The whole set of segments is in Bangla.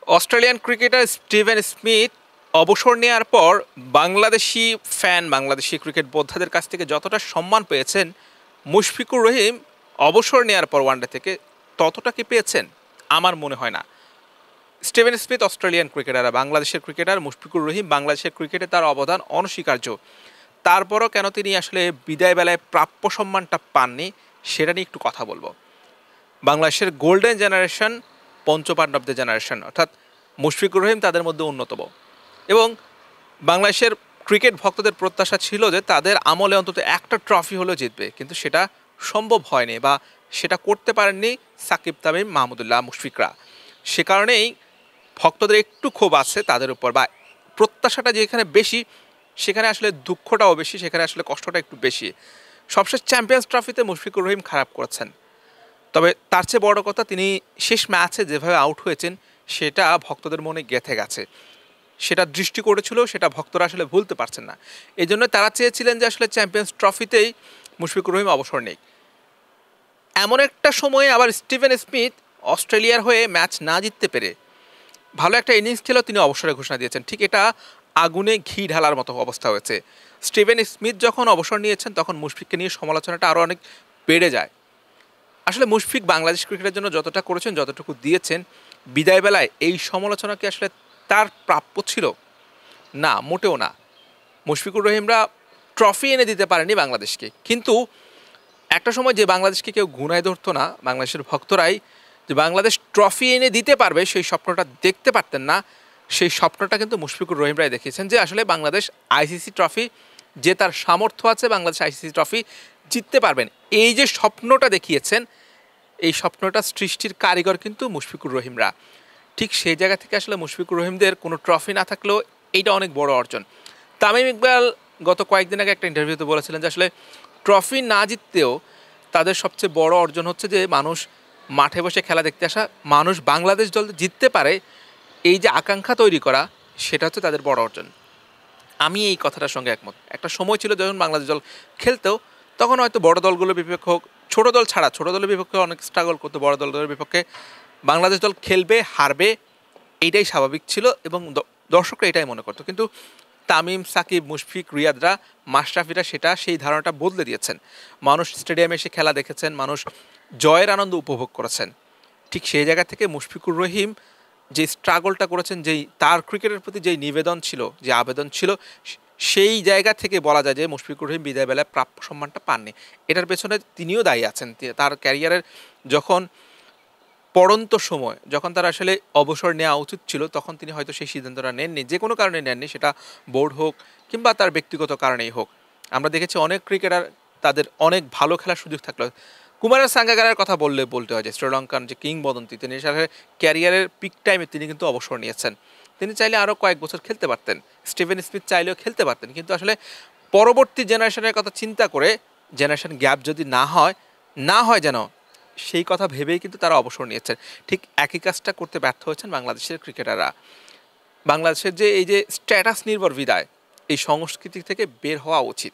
অস্ট্রেলিয়ান ক্রিকেটার স্টিভেন স্মিথ অবসর নেওয়ার পর বাংলাদেশি ফ্যান, বাংলাদেশি ক্রিকেট বোদ্ধাদের কাছ থেকে যতটা সম্মান পেয়েছেন, মুশফিকুর রহিম অবসর নেওয়ার পর ওয়ানডে থেকে ততটা কি পেয়েছেন? আমার মনে হয় না। স্টিভেন স্মিথ অস্ট্রেলিয়ান ক্রিকেটার, বাংলাদেশের ক্রিকেটার মুশফিকুর রহিম বাংলাদেশের ক্রিকেটে তার অবদান অনস্বীকার্য। তারপরও কেন তিনি আসলে বিদায় বেলায় প্রাপ্য সম্মানটা পাননি, সেটা নিয়ে একটু কথা বলবো। বাংলাদেশের গোল্ডেন জেনারেশন, পঞ্চপাণ্ডবদের জেনারেশন, অর্থাৎ মুশফিকুর রহিম তাদের মধ্যে অন্যতম। এবং বাংলাদেশের ক্রিকেট ভক্তদের প্রত্যাশা ছিল যে তাদের আমলে অন্তত একটা ট্রফি হলেও জিতবে, কিন্তু সেটা সম্ভব হয়নি বা সেটা করতে পারেননি সাকিব, তামিম, মাহমুদুল্লাহ, মুশফিকরা। সে কারণেই ভক্তদের একটু ক্ষোভ আছে তাদের উপর, বা প্রত্যাশাটা যেখানে বেশি সেখানে আসলে দুঃখটাও বেশি, সেখানে আসলে কষ্টটা একটু বেশি। সবশেষ চ্যাম্পিয়ন্স ট্রফিতে মুশফিকুর রহিম খারাপ করেছেন, তবে তার চেয়ে বড় কথা তিনি শেষ ম্যাচে যেভাবে আউট হয়েছেন সেটা ভক্তদের মনে গেঁথে গেছে। সেটা দৃষ্টি করেছিল, সেটা ভক্তরা আসলে ভুলতে পারছেন না। এই জন্য তারা চেয়েছিলেন যে আসলে চ্যাম্পিয়ন্স ট্রফিতেই মুশফিকুর রহিম অবসর নেই। এমন একটা সময়ে আবার স্টিভেন স্মিথ অস্ট্রেলিয়ার হয়ে ম্যাচ না জিততে পেরে ভালো একটা ইনিংস ছিল, তিনি অবসরের ঘোষণা দিয়েছেন। ঠিক এটা আগুনে ঘি ঢালার মতো অবস্থা হয়েছে। স্টিভেন স্মিথ যখন অবসর নিয়েছেন তখন মুশফিককে নিয়ে সমালোচনাটা আরও অনেক বেড়ে যায়। আসলে মুশফিক বাংলাদেশ ক্রিকেটের জন্য যতটা করেছেন, যতটুকু দিয়েছেন, বিদায় বেলায় এই সমালোচনা কি আসলে তার প্রাপ্য ছিল? না, মোটেও না। মুশফিকুর রহিমরা ট্রফি এনে দিতে পারেনি বাংলাদেশকে, কিন্তু একটা সময় যে বাংলাদেশকে কেউ গুনায় ধরতো না, বাংলাদেশের ভক্তরাই যে বাংলাদেশ ট্রফি এনে দিতে পারবে সেই স্বপ্নটা দেখতে পারতেন না। সেই স্বপ্নটা কিন্তু মুশফিকুর রহিমরাই দেখিয়েছেন যে আসলে বাংলাদেশ আইসিসি ট্রফি, যে তার সামর্থ্য আছে বাংলাদেশ আইসিসি ট্রফি জিততে পারবেন, এই যে স্বপ্নটা দেখিয়েছেন, এই স্বপ্নটা সৃষ্টির কারিগর কিন্তু মুশফিকুর রহিমরা। ঠিক সেই জায়গা থেকে আসলে মুশফিকুর রহিমদের কোনো ট্রফি না থাকলেও এইটা অনেক বড় অর্জন। তামিম ইকবাল গত কয়েকদিন আগে একটা ইন্টারভিউতে বলেছিলেন যে আসলে ট্রফি না জিততেও তাদের সবচেয়ে বড় অর্জন হচ্ছে যে মানুষ মাঠে বসে খেলা দেখতে আসা, মানুষ বাংলাদেশ দল জিততে পারে এই যে আকাঙ্ক্ষা তৈরি করা, সেটা হচ্ছে তাদের বড় অর্জন। আমি এই কথাটার সঙ্গে একমত। একটা সময় ছিল যখন বাংলাদেশ দল খেলতেও, তখন হয়তো বড় দলগুলোর বিপক্ষে হোক, ছোটো দল ছাড়া ছোটো দলের বিপক্ষে অনেক স্ট্রাগল করতো, বড় দলের বিপক্ষে বাংলাদেশ দল খেলবে, হারবে, এইটাই স্বাভাবিক ছিল এবং দর্শকরা এটাই মনে করতো। কিন্তু তামিম, সাকিব, মুশফিক, রিয়াদরা, মাশরাফিরা সেটা, সেই ধারণাটা বদলে দিয়েছেন। মানুষ স্টেডিয়ামে এসে খেলা দেখেছেন, মানুষ জয়ের আনন্দ উপভোগ করেছেন। ঠিক সেই জায়গা থেকে মুশফিকুর রহিম যে স্ট্রাগলটা করেছেন, যেই তার ক্রিকেটের প্রতি যেই নিবেদন ছিল, যে আবেদন ছিল, সেই জায়গা থেকে বলা যায় যে মুশফিকুর রহিম বিদায় বেলায় প্রাপ্য সম্মানটা পাননি। এটার পেছনে তিনিও দায়ী আছেন। তার ক্যারিয়ারের যখন পড়ন্ত সময়, যখন তার আসলে অবসর নেওয়া উচিত ছিল, তখন তিনি হয়তো সেই সিদ্ধান্তটা নেননি, যে কোনো কারণে নেননি, সেটা বোর্ড হোক কিংবা তার ব্যক্তিগত কারণেই হোক। আমরা দেখেছি অনেক ক্রিকেটার তাদের অনেক ভালো খেলার সুযোগ থাকলো, কুমার সাঙ্গাকারার কথা বলতে হয় যে শ্রীলঙ্কান যে কিংবদন্তি, তিনি আসলে ক্যারিয়ারের পিক টাইমে তিনি কিন্তু অবসর নিয়েছেন। তিনি চাইলে আরও কয়েক বছর খেলতে পারতেন, স্টিভেন স্মিথ চাইলেও খেলতে পারতেন, কিন্তু আসলে পরবর্তী জেনারেশনের কথা চিন্তা করে, জেনারেশন গ্যাপ যদি না হয় যেন, সেই কথা ভেবেই কিন্তু তারা অবসর নিয়েছেন। ঠিক একই কাজটা করতে ব্যর্থ হয়েছেন বাংলাদেশের ক্রিকেটাররা। বাংলাদেশের যে এই যে স্ট্যাটাস নির্ভর বিদায়, এই সংস্কৃতি থেকে বের হওয়া উচিত।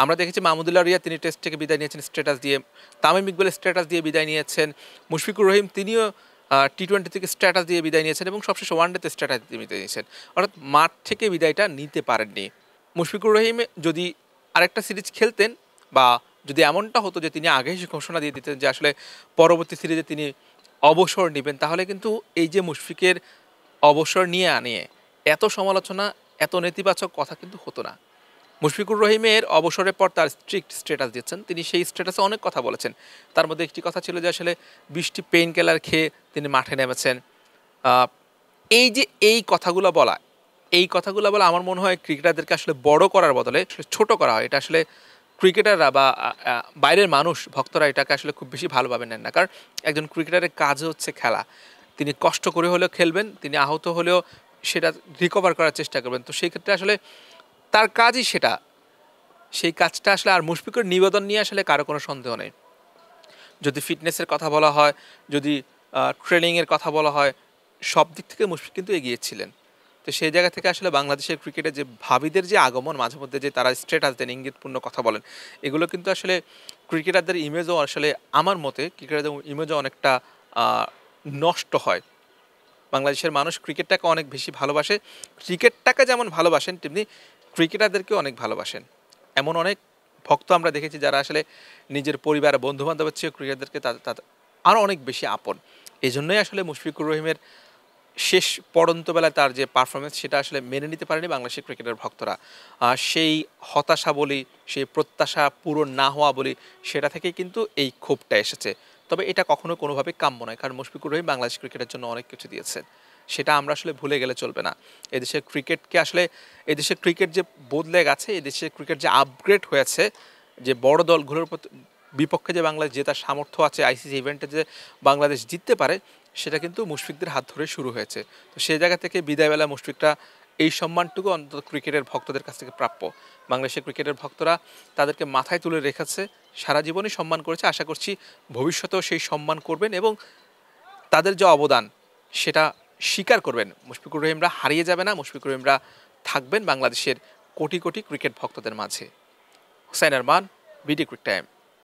আমরা দেখেছি মাহমুদুল্লাহ রিয়া, তিনি টেস্ট থেকে বিদায় নিয়েছেন স্ট্যাটাস দিয়ে, তামিম ইকবাল স্ট্যাটাস দিয়ে বিদায় নিয়েছেন, মুশফিকুর রহিম তিনিও টি-20 থেকে স্ট্যাটাস দিয়ে বিদায় নিয়েছেন এবং সবশেষে ওয়ানডেতে স্ট্যাটাস দিয়ে বিদায় নিয়েছেন। অর্থাৎ মাঠ থেকে বিদায়টা নিতে পারেননি। মুশফিকুর রহিম যদি আরেকটা সিরিজ খেলতেন, বা যদি এমনটা হতো যে তিনি আগে ঘোষণা দিয়ে দিতেন যে আসলে পরবর্তী সিরিজে তিনি অবসর নেবেন, তাহলে কিন্তু এই যে মুশফিকের অবসর নিয়ে এত সমালোচনা, এত নেতিবাচক কথা কিন্তু হতো না। মুশফিকুর রহিমের অবসরের পর তার স্ট্রিক্ট স্ট্যাটাস দিচ্ছেন, তিনি সেই স্ট্যাটাসে অনেক কথা বলেছেন। তার মধ্যে একটি কথা ছিল যে আসলে 20টি পেইন কিলার খেয়ে তিনি মাঠে নেমেছেন। এই যে এই কথাগুলো বলা আমার মনে হয় ক্রিকেটারদেরকে আসলে বড় করার বদলে ছোট করা হয়। এটা আসলে ক্রিকেটাররা বা বাইরের মানুষ, ভক্তরা এটাকে আসলে খুব বেশি ভালোভাবে নেন না। কারণ একজন ক্রিকেটারের কাজ হচ্ছে খেলা, তিনি কষ্ট করে হলেও খেলবেন, তিনি আহত হলেও সেটা রিকভার করার চেষ্টা করবেন। তো সেই ক্ষেত্রে আসলে তার কাজই সেটা, সেই কাজটা আসলে, আর মুশফিকুর নিবেদন নিয়ে আসলে কারো কোনো সন্দেহ নেই। যদি ফিটনেসের কথা বলা হয়, যদি ট্রেনিংয়ের কথা বলা হয়, সব দিক থেকে মুশফিক কিন্তু এগিয়েছিলেন। তো সেই জায়গা থেকে আসলে বাংলাদেশের ক্রিকেটে যে ভাবিদের যে আগমন, মাঝে মধ্যে যে তারা স্ট্যাটাস দেন, ইঙ্গিতপূর্ণ কথা বলেন, এগুলো কিন্তু আসলে ক্রিকেটারদের ইমেজও আসলে, আমার মতে ক্রিকেটারদের ইমেজও অনেকটা নষ্ট হয়। বাংলাদেশের মানুষ ক্রিকেটটাকে অনেক বেশি ভালোবাসে। ক্রিকেটটাকে যেমন ভালোবাসেন তেমনি ক্রিকেটারদেরকেও অনেক ভালোবাসেন। এমন অনেক ভক্ত আমরা দেখেছি যারা আসলে নিজের পরিবার বন্ধুবান্ধবের চেয়ে ক্রিকেটারদেরকে তাদের আরও অনেক বেশি আপন। এই জন্যই আসলে মুশফিকুর রহিমের শেষ পড়ন্ত বেলায় তার যে পারফরমেন্স সেটা আসলে মেনে নিতে পারেনি বাংলাদেশের ক্রিকেটের ভক্তরা। সেই হতাশা বলি, সেই প্রত্যাশা পূরণ না হওয়া বলি, সেটা থেকেই কিন্তু এই ক্ষোভটা এসেছে। তবে এটা কখনো কোনোভাবে কাম্য নয়, কারণ মুশফিকুর রহিম বাংলাদেশ ক্রিকেটের জন্য অনেক কিছু দিয়েছেন, সেটা আমরা আসলে ভুলে গেলে চলবে না। এদেশের ক্রিকেটকে আসলে, এদেশের ক্রিকেট যে বদলে গেছে, এদেশের ক্রিকেট যে আপগ্রেড হয়েছে, যে বড় দলগুলোর বিপক্ষে যে বাংলাদেশ জেতার সামর্থ্য আছে, আইসিসি ইভেন্টে যে বাংলাদেশ জিততে পারে, সেটা কিন্তু মুশফিকদের হাত ধরে শুরু হয়েছে। তো সেই জায়গা থেকে বিদায়বেলা মুশফিকরা এই সম্মানটুকু অন্তত ক্রিকেটের ভক্তদের কাছ থেকে প্রাপ্য। বাংলাদেশের ক্রিকেটের ভক্তরা তাদেরকে মাথায় তুলে রেখেছে, সারা জীবনই সম্মান করেছে। আশা করছি ভবিষ্যতেও সেই সম্মান করবেন এবং তাদের যে অবদান সেটা স্বীকার করবেন। মুশফিকুর রহিমরা হারিয়ে যাবে না, মুশফিকুর রহিমরা থাকবেন বাংলাদেশের কোটি কোটি ক্রিকেট ভক্তদের মাঝে। Hussain Arman, BD Cric time.